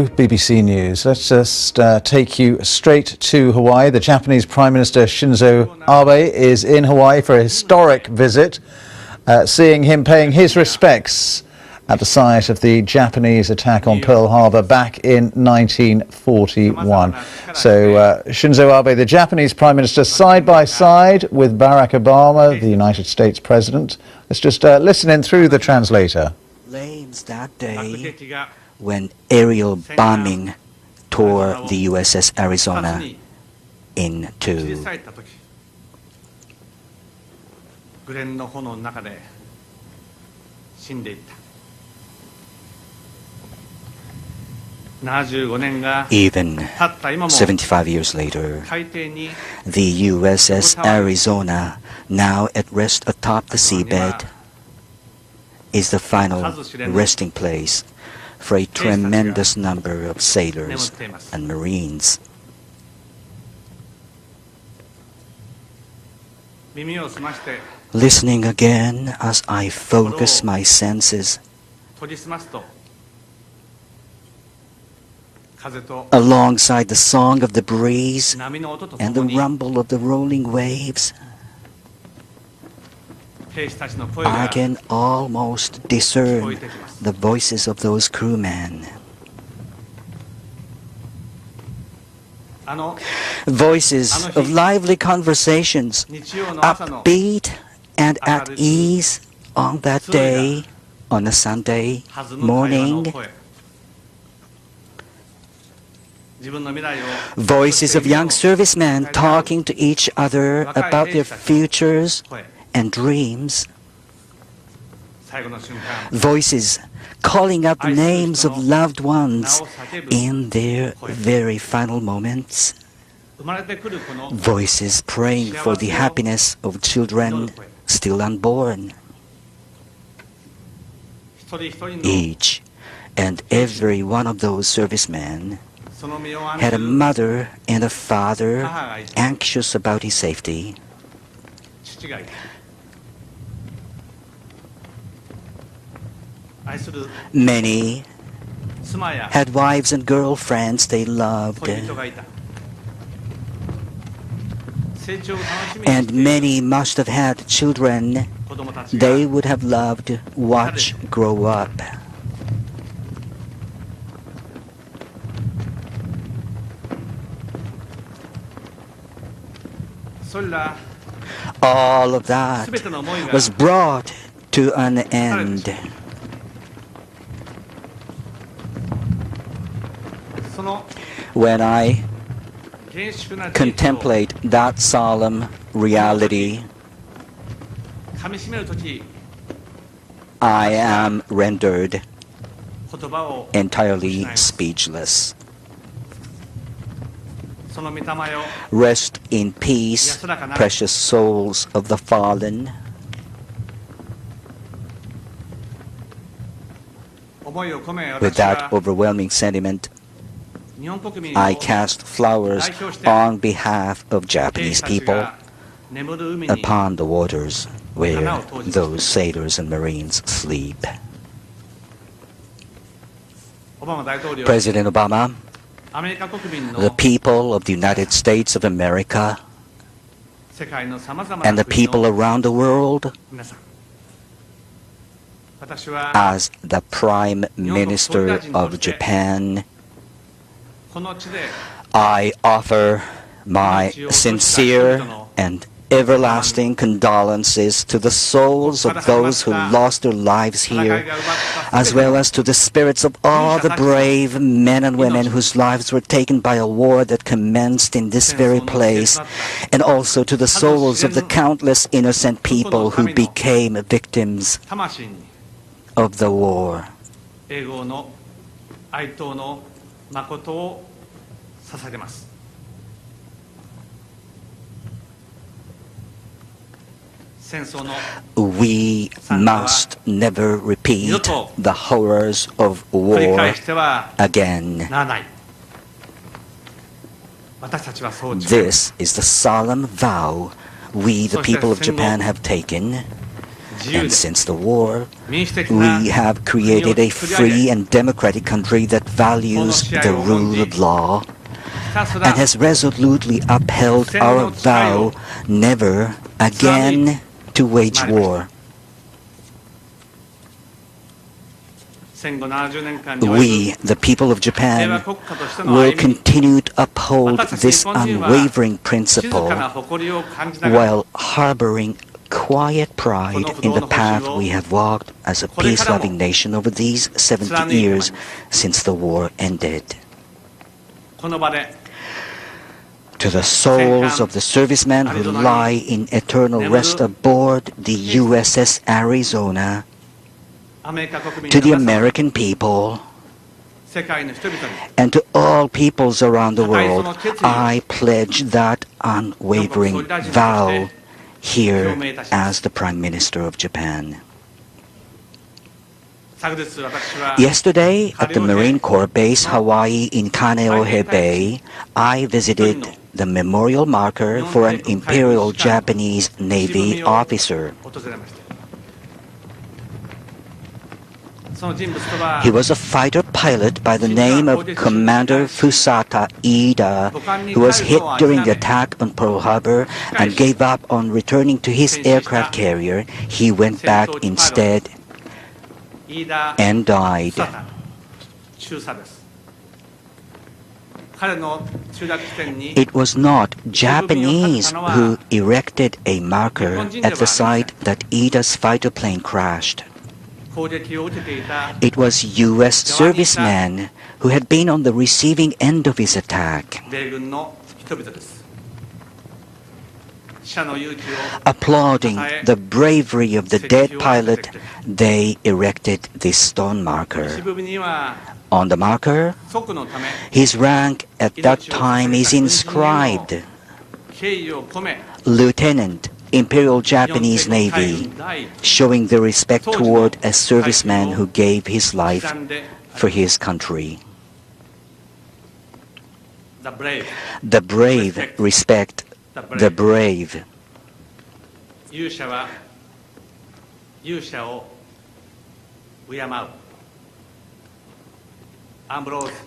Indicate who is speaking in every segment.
Speaker 1: BBC News. Let's just take you straight to Hawaii. The Japanese Prime Minister Shinzo Abe is in Hawaii for a historic visit, seeing him paying his respects at the site of the Japanese attack on Pearl Harbor back in 1941. So Shinzo Abe, the Japanese Prime Minister, side by side with Barack Obama, the United States President. Let's just listen in through the translator.
Speaker 2: Flames that day when aerial bombing tore the USS Arizona in two. Even 75 years later, the USS Arizona, now at rest atop the seabed, is the final resting place for a tremendous number of sailors and Marines. Listening again as I focus my senses alongside the song of the breeze and the rumble of the rolling waves, I can almost discern the voices of those crewmen. Voices of lively conversations, upbeat and at ease on that day, on a Sunday morning. Voices of young servicemen talking to each other about their futures and dreams. Voices calling out the names of loved ones in their very final moments. Voices praying for the happiness of children still unborn. Each and every one of those servicemen had a mother and a father anxious about his safety. Many had wives and girlfriends they loved, and many must have had children they would have loved to watch grow up. All of that was brought to an end. When I contemplate that solemn reality, I am rendered entirely speechless. Rest in peace, precious souls of the fallen. With that overwhelming sentiment, I cast flowers on behalf of Japanese people upon the waters where those sailors and Marines sleep. President Obama, the people of the United States of America, and the people around the world, as the Prime Minister of Japan, I offer my sincere and everlasting condolences to the souls of those who lost their lives here, as well as to the spirits of all the brave men and women whose lives were taken by a war that commenced in this very place, and also to the souls of the countless innocent people who became victims of the war. We must never repeat the horrors of war again. This is the solemn vow we, the people of Japan, have taken And since the war, we have created a free and democratic country that values the rule of law and has resolutely upheld our vow never again to wage war. We, the people of Japan, will continue to uphold this unwavering principle while harboring quiet pride in the path we have walked as a peace-loving nation over these 70 years since the war ended. To the souls of the servicemen who lie in eternal rest aboard the USS Arizona, to the American people, and to all peoples around the world, I pledge that unwavering vow here as the Prime Minister of Japan. Yesterday, at the Marine Corps Base Hawaii in Kaneohe Bay, I visited the memorial marker for an Imperial Japanese Navy officer. He was a fighter pilot by the name of Commander Fusata Ida, who was hit during the attack on Pearl Harbor and gave up on returning to his aircraft carrier. He went back instead and died. It was not Japanese who erected a marker at the site that Ida's fighter plane crashed. It was U.S. servicemen who had been on the receiving end of his attack. Applauding the bravery of the dead pilot, they erected this stone marker. On the marker, his rank at that time is inscribed Lieutenant, Imperial Japanese Navy, showing the respect toward a serviceman who gave his life for his country. The brave respect the brave.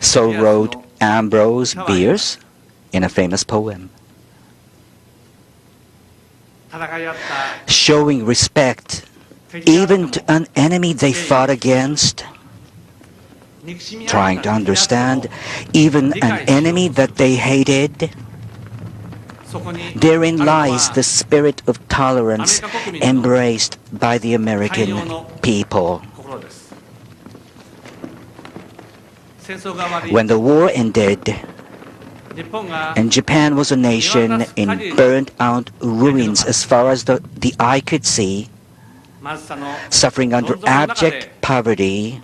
Speaker 2: So wrote Ambrose Bierce in a famous poem. Showing respect even to an enemy they fought against, trying to understand even an enemy that they hated. Therein lies the spirit of tolerance embraced by the American people. When the war ended, and Japan was a nation in burnt-out ruins as far as the eye could see, suffering under abject poverty,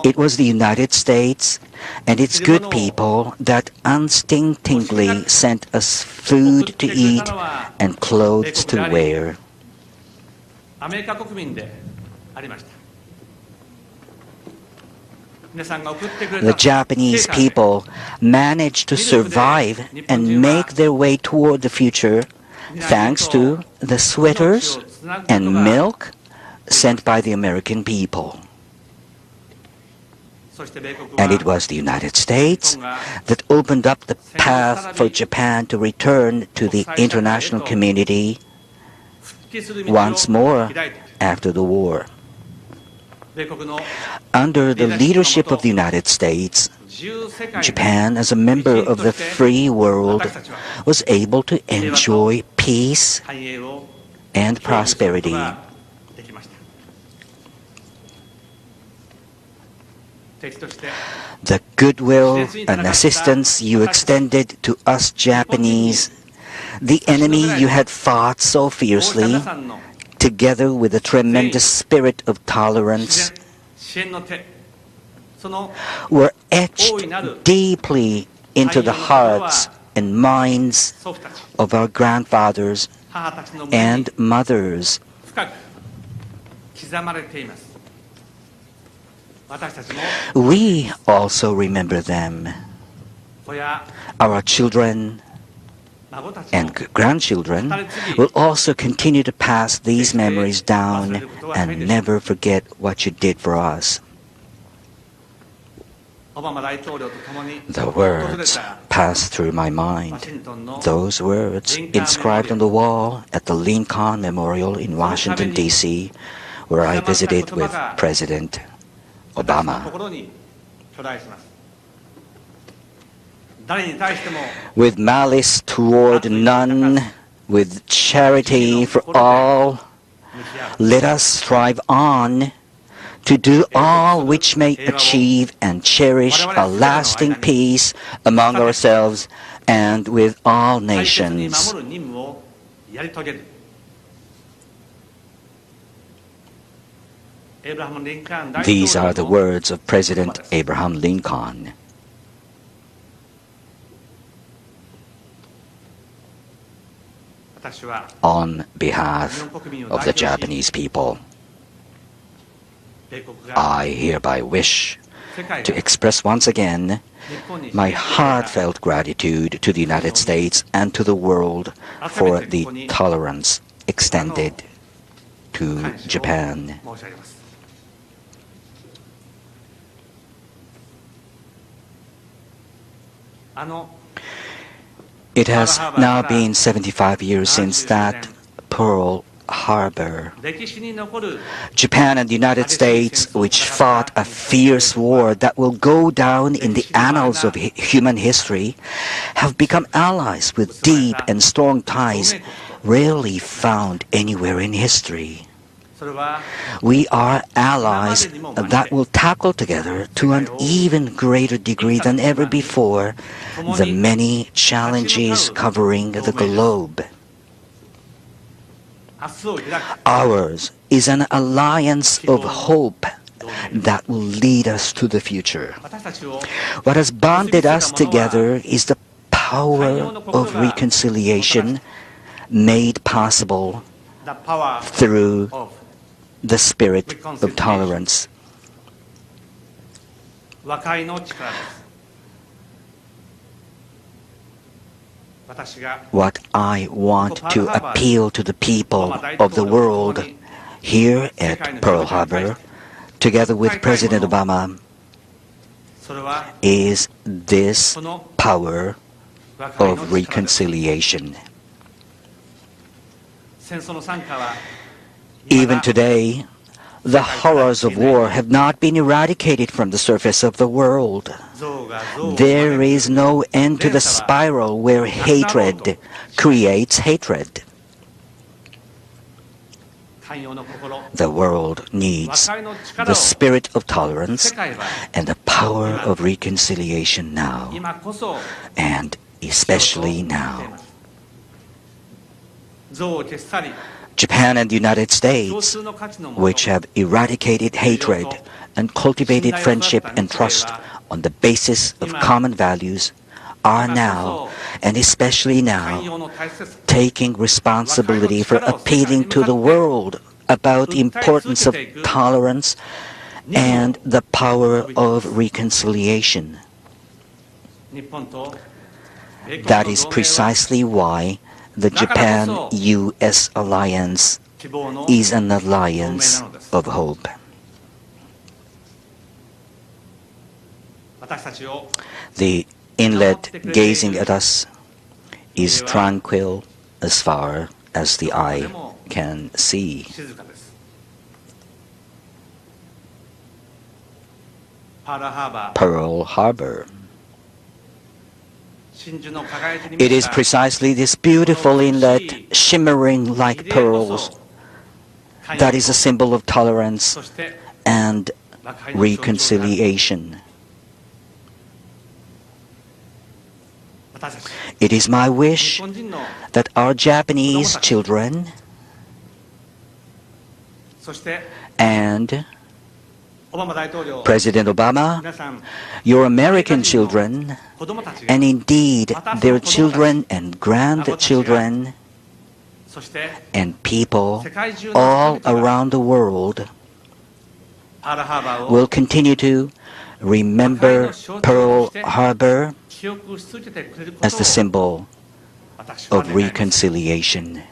Speaker 2: it was the United States and its good people that unstintingly sent us food to eat and clothes to wear. The Japanese people managed to survive and make their way toward the future thanks to the sweaters and milk sent by the American people. And it was the United States that opened up the path for Japan to return to the international community once more after the war. Under the leadership of the United States, Japan, as a member of the free world, was able to enjoy peace and prosperity. The goodwill and assistance you extended to us Japanese, the enemy you had fought so fiercely, together with a tremendous spirit of tolerance, were etched deeply into the hearts and minds of our grandfathers and mothers. We also remember them, our children, and grandchildren will also continue to pass these memories down and never forget what you did for us. The words passed through my mind. Those words inscribed on the wall at the Lincoln Memorial in Washington, D.C., where I visited with President Obama. With malice toward none, with charity for all, let us strive on to do all which may achieve and cherish a lasting peace among ourselves and with all nations. These are the words of President Abraham Lincoln. On behalf of the Japanese people, I hereby wish to express once again my heartfelt gratitude to the United States and to the world for the tolerance extended to Japan. It has now been 75 years since that Pearl Harbor. Japan and the United States, which fought a fierce war that will go down in the annals of human history, have become allies with deep and strong ties rarely found anywhere in history. We are allies that will tackle together to an even greater degree than ever before the many challenges covering the globe. Ours is an alliance of hope that will lead us to the future. What has bonded us together is the power of reconciliation made possible through the spirit of tolerance. What I want to appeal to the people of the world here at Pearl Harbor, together with President Obama, is this power of reconciliation. Even today, the horrors of war have not been eradicated from the surface of the world. There is no end to the spiral where hatred creates hatred. The world needs the spirit of tolerance and the power of reconciliation now, and especially now. Japan and the United States, which have eradicated hatred and cultivated friendship and trust on the basis of common values, are now, and especially now, taking responsibility for appealing to the world about the importance of tolerance and the power of reconciliation. That is precisely why the Japan-US alliance is an alliance of hope. The inlet gazing at us is tranquil as far as the eye can see. Pearl Harbor. It is precisely this beautiful inlet, shimmering like pearls, that is a symbol of tolerance and reconciliation. It is my wish that our Japanese children and President Obama, your American children, and indeed their children and grandchildren, and people all around the world will continue to remember Pearl Harbor as the symbol of reconciliation.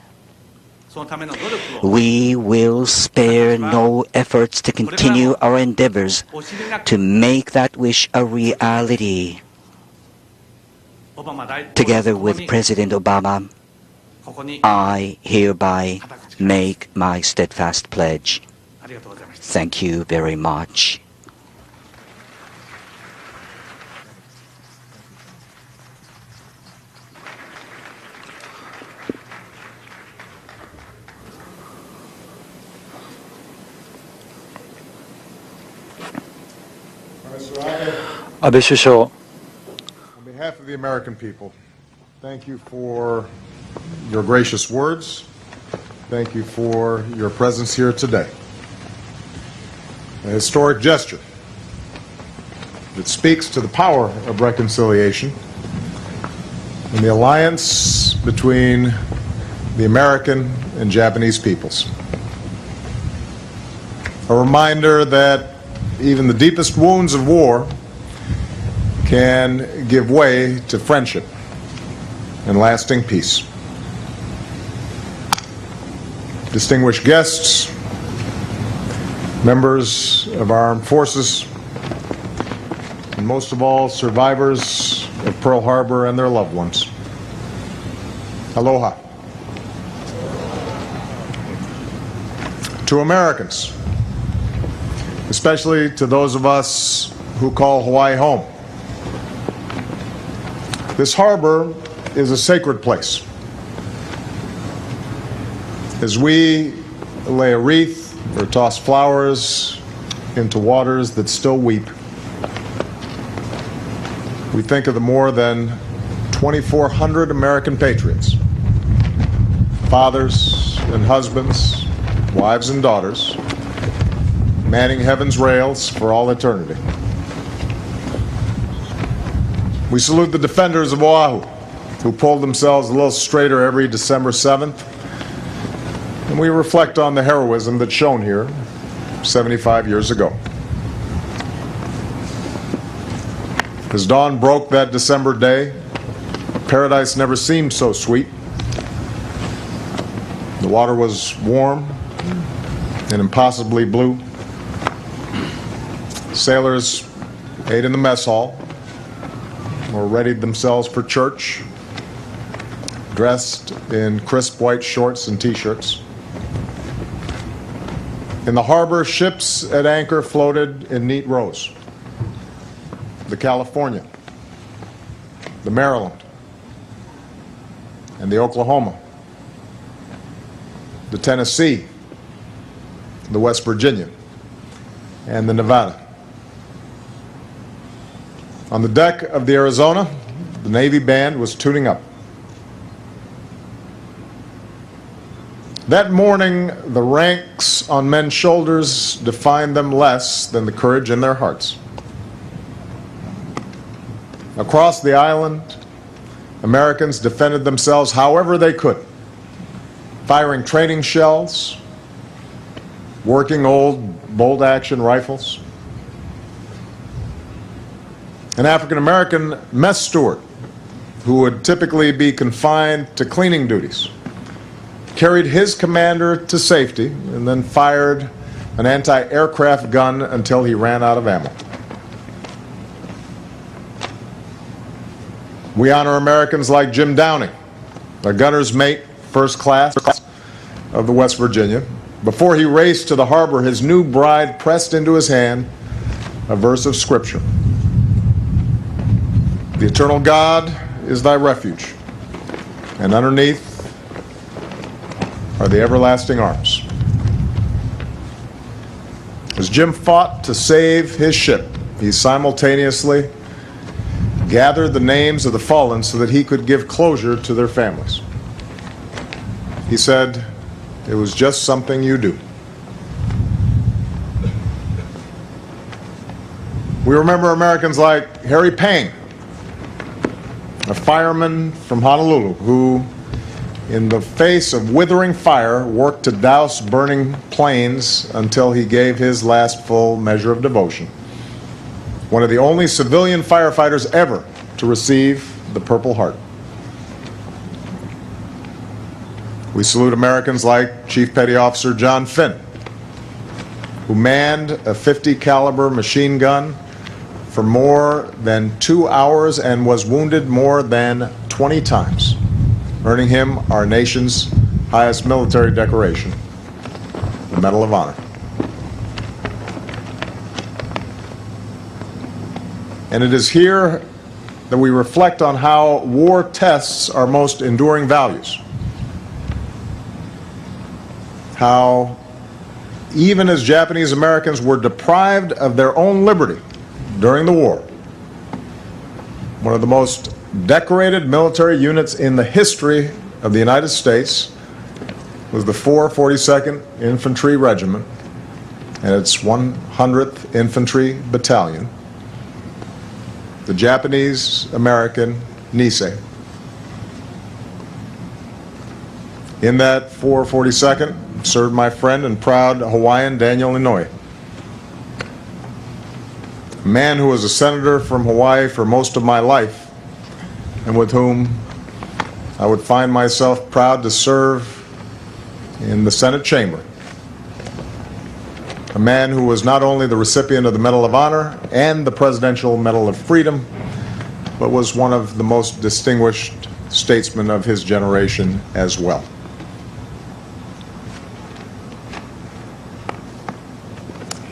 Speaker 2: We will spare no efforts to continue our endeavors to make that wish a reality. Together with President Obama, I hereby make my steadfast pledge. Thank you very much.
Speaker 3: Abe 首相、
Speaker 4: On behalf of the American people, thank you for your gracious words. Thank you for your presence here today. A historic gesture that speaks to the power of reconciliation and the alliance between the American and Japanese peoples. A reminder that even the deepest wounds of war can give way to friendship and lasting peace. Distinguished guests, members of our armed forces, and most of all, survivors of Pearl Harbor and their loved ones. Aloha. To Americans, especially to those of us who call Hawaii home, this harbor is a sacred place. As we lay a wreath or toss flowers into waters that still weep, we think of the more than 2,400 American patriots, fathers and husbands, wives and daughters, manning heaven's rails for all eternity. We salute the defenders of Oahu, who pulled themselves a little straighter every December 7th, and we reflect on the heroism that's shown here 75 years ago. As dawn broke that December day, paradise never seemed so sweet. The water was warm and impossibly blue. Sailors ate in the mess hall or readied themselves for church, dressed in crisp white shorts and t-shirts. In the harbor, ships at anchor floated in neat rows. The California, the Maryland, and the Oklahoma, the Tennessee, the West Virginia, and the Nevada. On the deck of the Arizona, the Navy band was tuning up. That morning, the ranks on men's shoulders defined them less than the courage in their hearts. Across the island, Americans defended themselves however they could, firing training shells, working old bolt-action rifles. An African-American mess steward, who would typically be confined to cleaning duties, carried his commander to safety and then fired an anti-aircraft gun until he ran out of ammo. We honor Americans like Jim Downing, a gunner's mate, first class of the West Virginia. Before he raced to the harbor, his new bride pressed into his hand a verse of Scripture. The eternal God is thy refuge, and underneath are the everlasting arms. As Jim fought to save his ship, he simultaneously gathered the names of the fallen so that he could give closure to their families. He said, "It was just something you do." We remember Americans like Harry Payne, a fireman from Honolulu who, in the face of withering fire, worked to douse burning planes until he gave his last full measure of devotion. One of the only civilian firefighters ever to receive the Purple Heart. We salute Americans like Chief Petty Officer John Finn, who manned a .50 caliber machine gun for more than 2 hours and was wounded more than 20 times, earning him our nation's highest military decoration, the Medal of Honor. And it is here that we reflect on how war tests our most enduring values. How even as Japanese Americans were deprived of their own liberty during the war, one of the most decorated military units in the history of the United States was the 442nd Infantry Regiment and its 100th Infantry Battalion, the Japanese-American Nisei. In that 442nd served my friend and proud Hawaiian Daniel Inouye, a man who was a senator from Hawaii for most of my life and with whom I would find myself proud to serve in the Senate chamber. A man who was not only the recipient of the Medal of Honor and the Presidential Medal of Freedom, but was one of the most distinguished statesmen of his generation as well.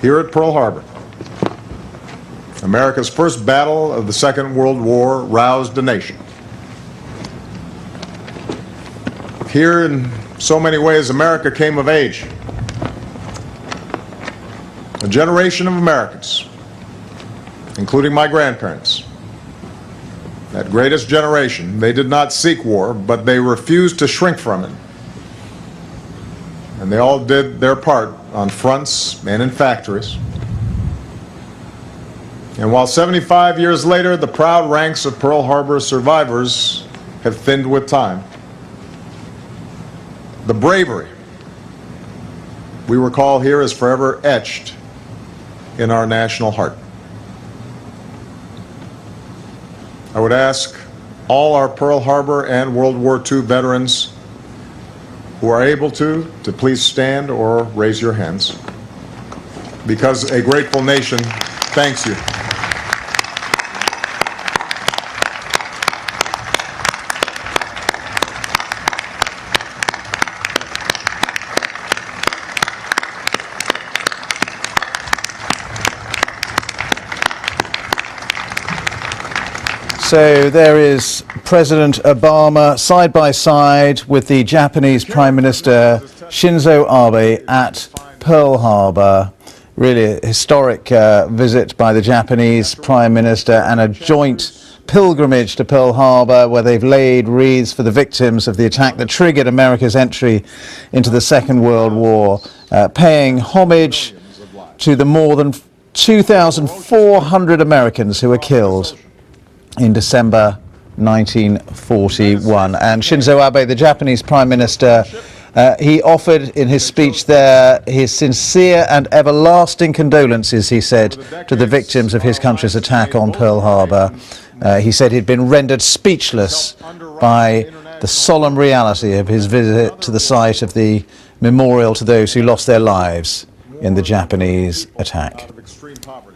Speaker 4: Here at Pearl Harbor, America's first battle of the Second World War roused a nation. Here, in so many ways, America came of age. A generation of Americans, including my grandparents, that greatest generation, they did not seek war, but they refused to shrink from it. And they all did their part on fronts and in factories. And while 75 years later, the proud ranks of Pearl Harbor survivors have thinned with time, the bravery we recall here is forever etched in our national heart. I would ask all our Pearl Harbor and World War II veterans who are able to please stand or raise your hands, because a grateful nation thanks you.
Speaker 1: So there is President Obama side by side with the Japanese Prime Minister Shinzo Abe at Pearl Harbor. Really a historic visit by the Japanese Prime Minister and a joint pilgrimage to Pearl Harbor, where they've laid wreaths for the victims of the attack that triggered America's entry into the Second World War, paying homage to the more than 2,400 Americans who were killed in December 1941. And Shinzo Abe, the Japanese Prime Minister, he offered in his speech there his sincere and everlasting condolences, he said, to the victims of his country's attack on Pearl Harbor. He said he'd been rendered speechless by the solemn reality of his visit to the site of the memorial to those who lost their lives in the Japanese attack.
Speaker 4: Extreme poverty.